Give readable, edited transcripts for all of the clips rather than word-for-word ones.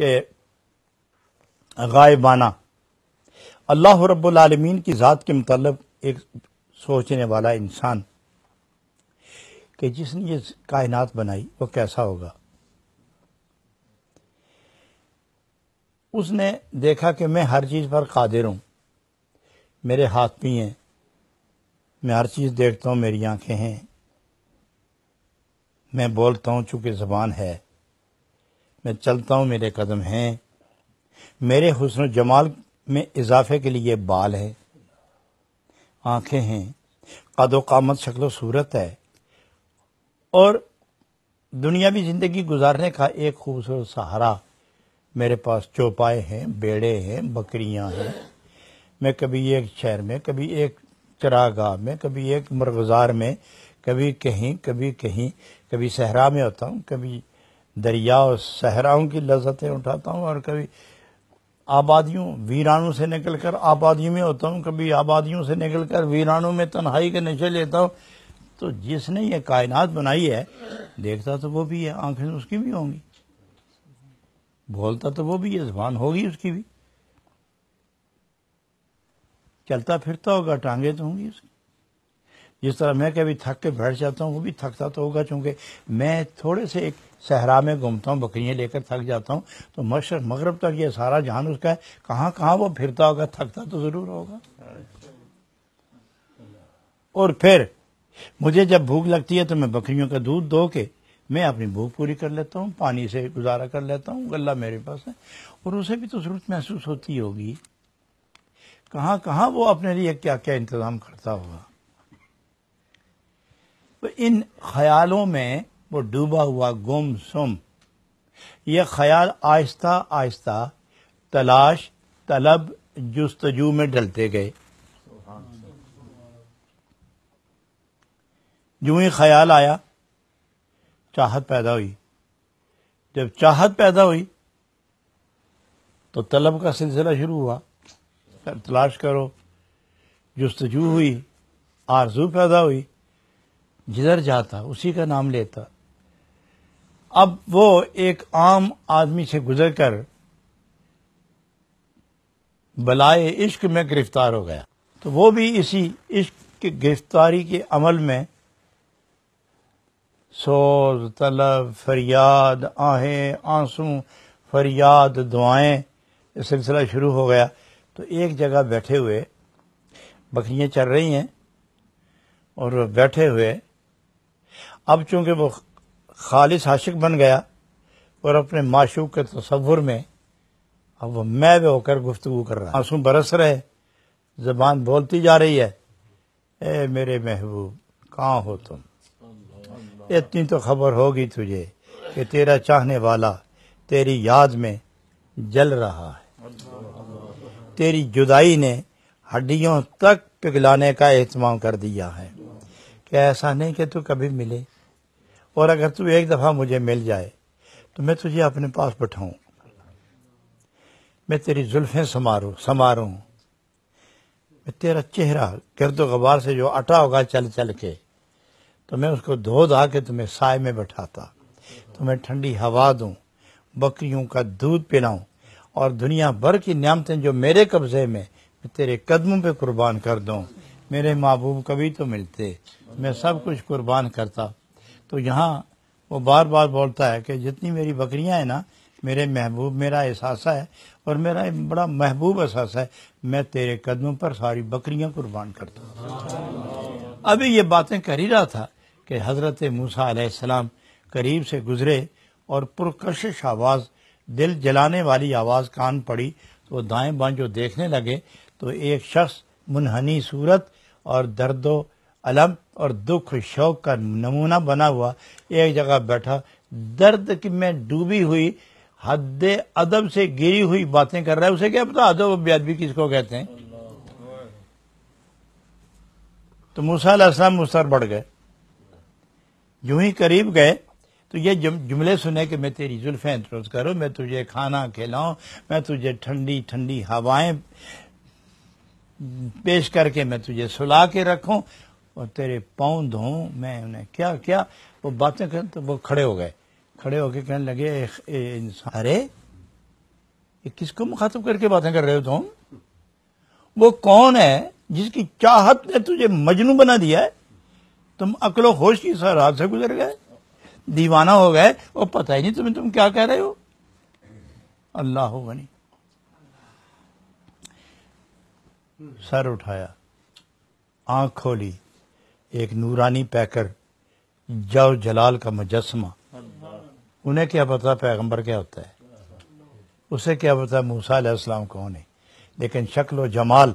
کہ غائبانہ اللہ رب العالمین کی ذات کے متعلق ایک سوچنے والا انسان کہ جس نے یہ کائنات بنائی وہ کیسا ہوگا. اس نے دیکھا کہ میں ہر چیز پر قادر ہوں، میرے ہاتھ بھی ہیں، میں ہر چیز دیکھتا ہوں، میری آنکھیں ہیں، میں بولتا ہوں چونکہ زبان ہے، میں چلتا ہوں میرے قدم ہیں، میرے حسن و جمال میں اضافے کے لیے بال ہے، آنکھیں ہیں، قد و قامت شکل و صورت ہے، اور دنیاوی زندگی گزارنے کا ایک خوبصورت سہارا میرے پاس چوپائے ہیں، بیڑے ہیں، بکریاں ہیں. میں کبھی ایک شہر میں، کبھی ایک چراگاہ میں، کبھی ایک مرغزار میں، کبھی کہیں کبھی کہیں، کبھی صحرا میں ہوتا ہوں، کبھی دریا اور صحراؤں کی لذتیں اٹھاتا ہوں، اور کبھی آبادیوں ویرانوں سے نکل کر آبادیوں میں ہوتا ہوں، کبھی آبادیوں سے نکل کر ویرانوں میں تنہائی کے نشے لیتا ہوں. تو جس نے یہ کائنات بنائی ہے دیکھتا تو وہ بھی ہے، آنکھیں اس کی بھی ہوں گی، بولتا تو وہ بھی ہے، زبان ہوگی اس کی بھی، چلتا پھرتا ہوگا، ٹانگیں تو ہوں گی اس کی. جس طرح میں کبھی تھک کے بیٹھ جاتا ہوں وہ بھی تھکتا تو ہوگا، چونکہ میں تھوڑے سے ایک صحرا میں گھومتا ہوں، بکریاں لے کر تھک جاتا ہوں، تو مشرق مغرب تک یہ سارا جہان اس کا ہے، کہاں کہاں وہ پھرتا ہوگا، تھکتا تو ضرور ہوگا. اور پھر مجھے جب بھوک لگتی ہے تو میں بکریوں کا دودھ دو کے میں اپنی بھوک پوری کر لیتا ہوں، پانی سے گزارا کر لیتا ہوں، غلہ میرے پاس ہے، اور اسے بھی تو ضرورت محسوس ہوتی ہوگی، کہاں کہاں وہ اپنے لیے کیا کیا انتظام کرتا ہوگا. تو ان خیالوں میں وہ ڈوبا ہوا گم سم، یہ خیال آہستہ آہستہ تلاش طلب جستجو میں ڈلتے گئے. جو ہی خیال آیا چاہت پیدا ہوئی، جب چاہت پیدا ہوئی تو طلب کا سلسلہ شروع ہوا، تلاش کرو، جستجو ہوئی، آرزو پیدا ہوئی، جدھر جاتا اسی کا نام لیتا. اب وہ ایک عام آدمی سے گزر کر بلائے عشق میں گرفتار ہو گیا، تو وہ بھی اسی عشق کی گرفتاری کے عمل میں سوز، طلب، فریاد، آہیں، آنسو، فریاد، دعائیں، یہ سلسلہ شروع ہو گیا. تو ایک جگہ بیٹھے ہوئے بکریاں چر رہی ہیں اور وہ بیٹھے ہوئے، اب چونکہ وہ خالص عاشق بن گیا اور اپنے معشوق کے تصور میں اب وہ محو ہو کر گفتگو کر رہا ہے، آنسو برس رہے، زبان بولتی جا رہی ہے، اے میرے محبوب کہاں ہو تم، اتنی تو خبر ہوگی تجھے کہ تیرا چاہنے والا تیری یاد میں جل رہا ہے، تیری جدائی نے ہڈیوں تک پگھلانے کا اہتمام کر دیا ہے، کہ ایسا نہیں کہ تو کبھی ملے، اور اگر تو ایک دفعہ مجھے مل جائے تو میں تجھے اپنے پاس بٹھاؤں، میں تیری زلفیں سنواروں، میں تیرا چہرہ گرد و غبار سے جو اٹا ہوگا چل چل کے تو میں اس کو دھو دھا کے تمہیں سائے میں بٹھاتا، تمہیں ٹھنڈی ہوا دوں، بکریوں کا دودھ پلاؤں، اور دنیا بھر کی نعمتیں جو میرے قبضے میں تیرے قدموں پہ قربان کر دوں. میرے محبوب کبھی تو ملتے، میں سب کچھ قربان کرتا. تو یہاں وہ بار بار بولتا ہے کہ جتنی میری بکریاں ہیں نا، میرے محبوب میرا احساسہ ہے، اور میرا بڑا محبوب احساسہ ہے، میں تیرے قدموں پر ساری بکریاں قربان کرتا ہوں. ابھی یہ باتیں کر ہی رہا تھا کہ حضرت موسیٰ علیہ السلام قریب سے گزرے اور پرکشش آواز، دل جلانے والی آواز کان پڑی، تو وہ دائیں بائیں جو دیکھنے لگے تو ایک شخص منحنی صورت اور درد و الم اور دکھ و شوق کا نمونہ بنا ہوا ایک جگہ بیٹھا، درد میں ڈوبی ہوئی، حد ادب سے گری ہوئی باتیں کر رہا ہے. اسے کیا پتا ادب و بے ادبی کس کو کہتے ہیں. تو موسیٰ علیہ السلام مستر بڑھ گئے، یوں ہی قریب گئے تو یہ جملے سنے کہ میں تیری زلفیں دراز کروں، میں تجھے کھانا کھلاؤں، میں تجھے ٹھنڈی ٹھنڈی ہوائیں پیش کر کے میں تجھے سلا کے رکھوں اور تیرے پاؤں دھوؤں، میں انہیں کیا کیا وہ باتیں کریں. تو وہ کھڑے ہو گئے، کھڑے ہو کے کہنے لگے اے انسان، ارے یہ کس کو مخاطب کر کے باتیں کر رہے ہو تم؟ وہ کون ہے جس کی چاہت نے تجھے مجنون بنا دیا ہے؟ تم عقل و ہوش کی سرحد سے گزر گئے، دیوانہ ہو گئے اور پتہ ہی نہیں تمہیں تم کیا کہہ رہے ہو۔ اللہ غنی۔ سر اٹھایا، آنکھ کھولی، ایک نورانی پیکر جو جلال کا مجسمہ۔ انہیں کیا پتا پیغمبر کیا ہوتا ہے، اسے کیا پتا موسیٰ علیہ السلام کون ہے، لیکن شکل و جمال،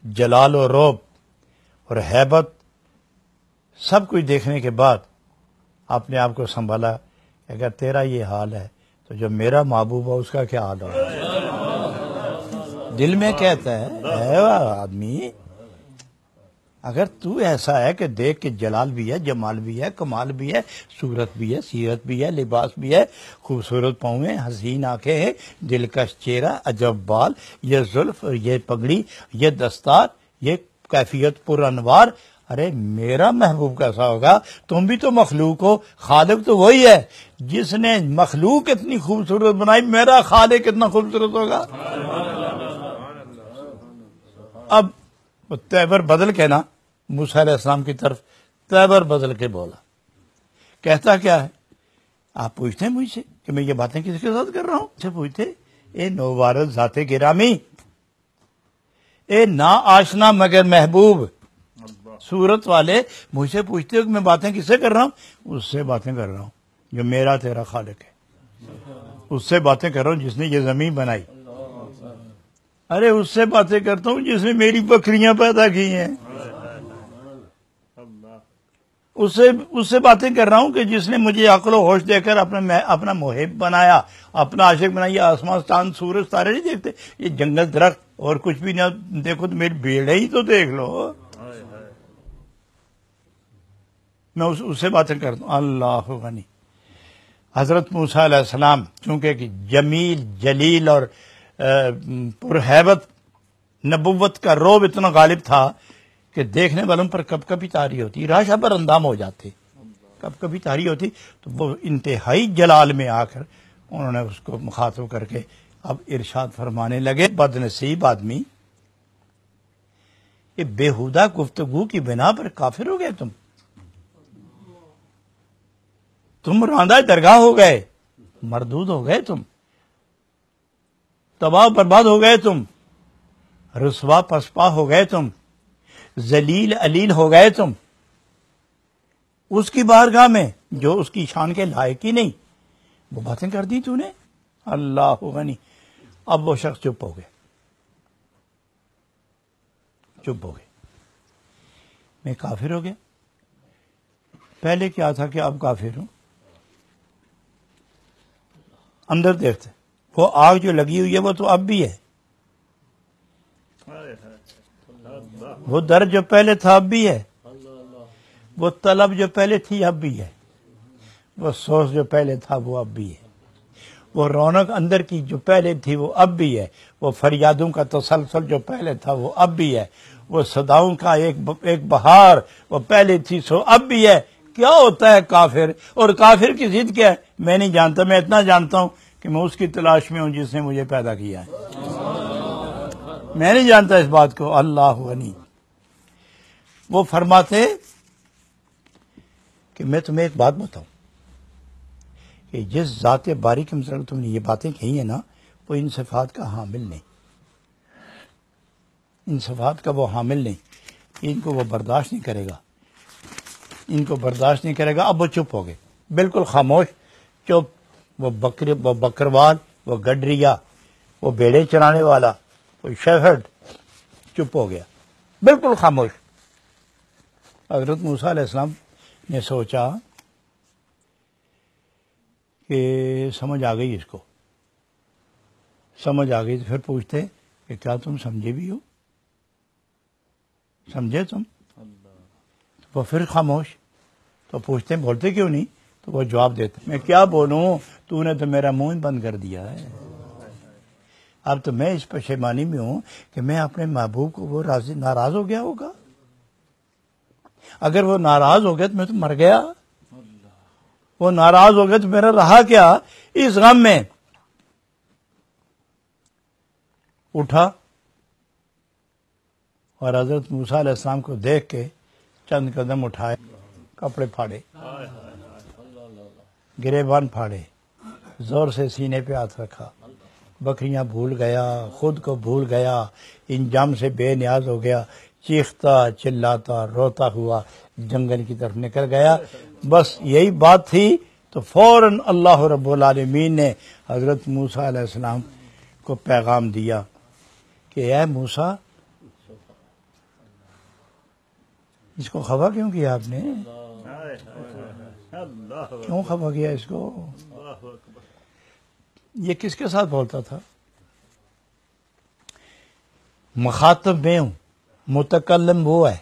جلال و رعب اور ہیبت سب کچھ دیکھنے کے بعد اپنے آپ کو سنبھالا کہ اگر تیرا یہ حال ہے تو جو میرا محبوب ہے اس کا کیا حال ہوگا۔ دل میں کہتا ہے اے آدمی، اگر تو ایسا ہے کہ دیکھ کے جلال بھی ہے، جمال بھی ہے، کمال بھی ہے، صورت بھی ہے، سیرت بھی ہے، لباس بھی ہے، خوبصورت پاؤں، حسین آنکھیں ہیں، دلکش چہرہ، عجب بال، یہ زلف، یہ پگڑی، یہ دستار، یہ کیفیت پر انوار، ارے میرا محبوب کیسا ہوگا؟ تم بھی تو مخلوق ہو، خالق تو وہی ہے جس نے مخلوق اتنی خوبصورت بنائی، میرا خالق کتنا خوبصورت ہوگا۔ اب وہ تیور بدل کے نا موسیٰ علیہ السلام کی طرف تیور بدل کے بولا، کہتا کیا ہے؟ آپ پوچھتے ہیں مجھ سے کہ میں یہ باتیں کس کے ساتھ کر رہا ہوں؟ سے پوچھتے اے نوبارد ذات گرامی، اے نا آشنا مگر محبوب، صورت والے مجھ سے پوچھتے ہو کہ میں باتیں کس سے کر رہا ہوں؟ اس سے باتیں کر رہا ہوں جو میرا تیرا خالق ہے، اس سے باتیں کر رہا ہوں جس نے یہ زمین بنائی، ارے اس سے باتیں کرتا ہوں جس نے میری بکریاں پیدا کی ہیں، اس سے باتیں کر رہا ہوں کہ جس نے مجھے عقل و ہوش دے کر اپنا محب بنایا، اپنا عاشق بنایا۔ یہ آسمان چاند سورج تارے نہیں دیکھتے، یہ جنگل درخت اور کچھ بھی نہ دیکھو تو میری بھیڑ ہی تو دیکھ لو، میں اس سے باتیں کرتا ہوں۔ اللہ غنی۔ حضرت موسیٰ علیہ السلام چونکہ کہ جمیل، جلیل اور پرہیبت نبوت کا رعب اتنا غالب تھا کہ دیکھنے والوں پر کب کبھی طاری ہوتی، راشا پر اندام ہو جاتے، کب کبھی طاری ہوتی، تو وہ انتہائی جلال میں آ کر انہوں نے اس کو مخاطب کر کے اب ارشاد فرمانے لگے، بد نصیب آدمی، یہ بےہودہ گفتگو کی بنا پر کافر ہو گئے، تم راندہ درگاہ ہو گئے، مردود ہو گئے، تم تباہ برباد ہو گئے، تم رسوا پسپا ہو گئے، تم ذلیل علیل ہو گئے، تم اس کی بارگاہ میں جو اس کی شان کے لائق ہی نہیں، وہ باتیں کر دی تو نے۔ اللہ غنی۔ اب وہ شخص چپ ہو گئے، چپ ہو گئے، میں کافر ہو گیا، پہلے کیا تھا کہ اب کافر ہوں؟ اندر دیکھتے وہ آگ جو لگی ہوئی ہے وہ تو اب بھی ہے، وہ درد جو پہلے تھا اب بھی ہے، وہ طلب جو پہلے تھی اب بھی ہے، وہ سوچ جو پہلے تھا وہ اب بھی ہے، وہ رونق اندر کی جو پہلے تھی وہ اب بھی ہے، وہ فریادوں کا تسلسل جو پہلے تھا وہ اب بھی ہے، وہ صداؤں کا ایک بہار وہ پہلے تھی سو اب بھی ہے۔ کیا ہوتا ہے کافر؟ اور کافر کی ضد کیا ہے؟ میں نہیں جانتا، میں اتنا جانتا ہوں کہ میں اس کی تلاش میں ہوں جس نے مجھے پیدا کیا ہے، میں نہیں جانتا اس بات کو۔ اللہ غنی۔ وہ فرماتے کہ میں تمہیں ایک بات بتاؤں کہ جس ذات باری کے متعلق تم نے یہ باتیں کہی ہیں نا، وہ ان صفات کا حامل نہیں، ان صفات کا وہ حامل نہیں، ان کو وہ برداشت نہیں کرے گا، ان کو برداشت نہیں کرے گا۔ اب وہ چپ ہو گئے، بالکل خاموش، چپ۔ وہ بکروال، وہ گڈریا، وہ بیڑے چرانے والا، وہ شیفرڈ چپ ہو گیا، بالکل خاموش۔ حضرت موسیٰ علیہ السلام نے سوچا کہ سمجھ آ گئی، اس کو سمجھ آ گئی، تو پھر پوچھتے کہ کیا تم سمجھے بھی ہو؟ سمجھے تم؟ وہ پھر خاموش۔ تو پوچھتے بولتے کیوں نہیں؟ تو وہ جواب دیتے میں کیا بولوں، تو نے تو میرا منہ بند کر دیا ہے، اب تو میں اس پشیمانی میں ہوں کہ میں اپنے محبوب کو وہ ناراض ہو گیا ہوگا، اگر وہ ناراض ہو گیا تو میں تو مر گیا، وہ ناراض ہو گیا تو میرا رہا کیا اس غم میں۔ اٹھا اور حضرت موسیٰ علیہ السلام کو دیکھ کے چند قدم اٹھائے، کپڑے پھاڑے، گریبان پھاڑے، زور سے سینے پہ ہاتھ رکھا، بکریاں بھول گیا، خود کو بھول گیا، انجام سے بے نیاز ہو گیا، چیختا چلاتا روتا ہوا جنگل کی طرف نکل گیا۔ بس یہی بات تھی تو فوراً اللہ رب العالمین نے حضرت موسیٰ علیہ السلام کو پیغام دیا کہ اے موسیٰ، اس کو خفا کیوں کیا آپ نے؟ کیوں خفا کیا اس کو؟ یہ کس کے ساتھ بولتا تھا؟ مخاطب میں ہوں، متکلم وہ ہے،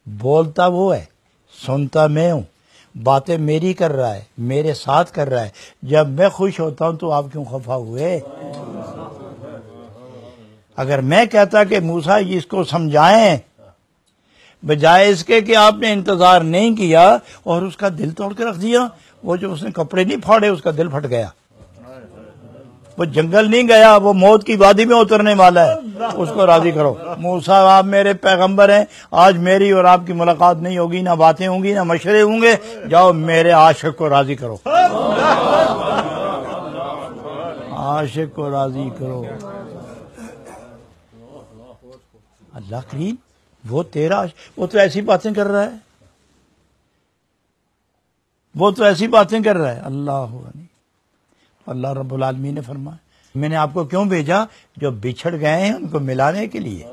بولتا وہ ہے، سنتا میں ہوں، باتیں میری کر رہا ہے، میرے ساتھ کر رہا ہے۔ جب میں خوش ہوتا ہوں تو آپ کیوں خفا ہوئے؟ اگر میں کہتا کہ موسیٰ اس کو سمجھائیں، بجائے اس کے کہ آپ نے انتظار نہیں کیا اور اس کا دل توڑ کے رکھ دیا، وہ جو اس نے کپڑے نہیں پھاڑے اس کا دل پھٹ گیا، وہ جنگل نہیں گیا، وہ موت کی وادی میں اترنے والا ہے، اس کو راضی کرو۔ موسیٰ آپ میرے پیغمبر ہیں، آج میری اور آپ کی ملاقات نہیں ہوگی، نہ باتیں ہوں گی، نہ مشورے ہوں گے، جاؤ میرے عاشق کو راضی کرو، عاشق کو راضی کرو۔ اللہ کریم، وہ تیرا، وہ تو ایسی باتیں کر رہا ہے، وہ تو ایسی باتیں کر رہا ہے۔ اللہ رب العالمین نے فرمایا میں نے آپ کو کیوں بھیجا؟ جو بچھڑ گئے ہیں ان کو ملانے کے لیے،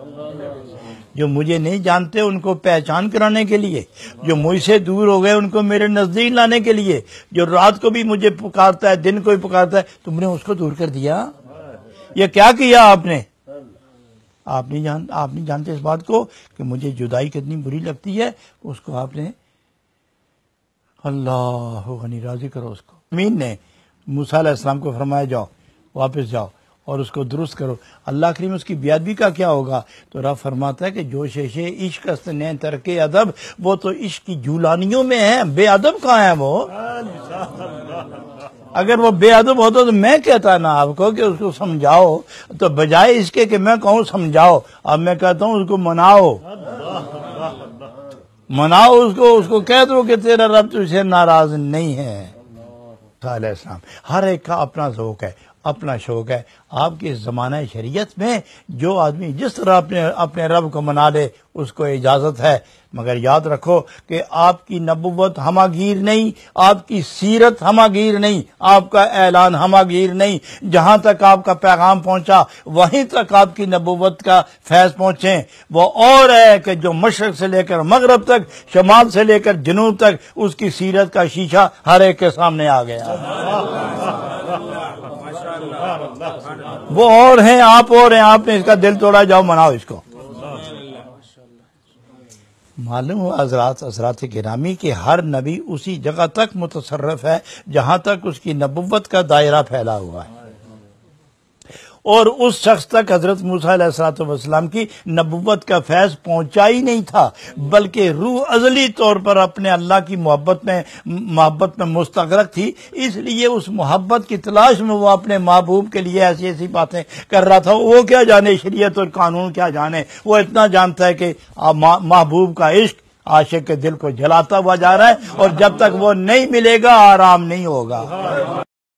جو مجھے نہیں جانتے ان کو پہچان کرانے کے لیے، جو مجھ سے دور ہو گئے ان کو میرے نزدیک لانے کے لیے، جو رات کو بھی مجھے پکارتا ہے دن کو بھی پکارتا ہے، تم نے اس کو دور کر دیا۔ یہ کیا کیا آپ نے؟ آپ نہیں جانتے اس بات کو کہ مجھے جدائی کتنی بری لگتی ہے، اس کو آپ نے اللہ غنی راضی کرو اس کو۔ امین نے موسیٰ علیہ السلام کو فرمایا جاؤ واپس جاؤ اور اس کو درست کرو۔ اللہ کریم اس کی بیادبی کا کیا ہوگا؟ تو رب فرماتا ہے کہ جو شیشے عشق است نے ترک ادب، وہ تو عشق کی جولانیوں میں ہیں، بے ادب کہاں ہے وہ؟ اگر وہ بے ادب ہوتا تو میں کہتا نا آپ کو کہ اس کو سمجھاؤ، تو بجائے اس کے کہ میں کہوں سمجھاؤ، اب میں کہتا ہوں اس کو مناؤ، اس کو کہہ دو کہ تیرا رب تجھ سے ناراض نہیں ہے۔ علیہ السلام، ہر ایک کا اپنا ذوق ہے، اپنا شوق ہے۔ آپ کے زمانہ شریعت میں جو آدمی جس طرح اپنے رب کو منا لے اس کو اجازت ہے، مگر یاد رکھو کہ آپ کی نبوت ہماگیر نہیں، آپ کی سیرت ہماگیر نہیں، آپ کا اعلان ہماگیر نہیں۔ جہاں تک آپ کا پیغام پہنچا وہیں تک آپ کی نبوت کا فیض پہنچے۔ وہ اور ہے کہ جو مشرق سے لے کر مغرب تک، شمال سے لے کر جنوب تک، اس کی سیرت کا شیشہ ہر ایک کے سامنے آ گیا۔ وہ اور ہیں، آپ اور ہیں، آپ نے اس کا دل توڑا، جاؤ مناؤ اس کو۔ معلوم ہوا حضرات گرامی کہ ہر نبی اسی جگہ تک متصرف ہے جہاں تک اس کی نبوت کا دائرہ پھیلا ہوا ہے، اور اس شخص تک حضرت موسیٰ علیہ السلام کی نبوت کا فیض پہنچا ہی نہیں تھا، بلکہ روح ازلی طور پر اپنے اللہ کی محبت میں مستغرق تھی۔ اس لیے اس محبت کی تلاش میں وہ اپنے محبوب کے لیے ایسی ایسی باتیں کر رہا تھا۔ وہ کیا جانے شریعت اور قانون کیا جانے، وہ اتنا جانتا ہے کہ محبوب کا عشق عاشق کے دل کو جلاتا ہوا جا رہا ہے، اور جب تک وہ نہیں ملے گا آرام نہیں ہوگا۔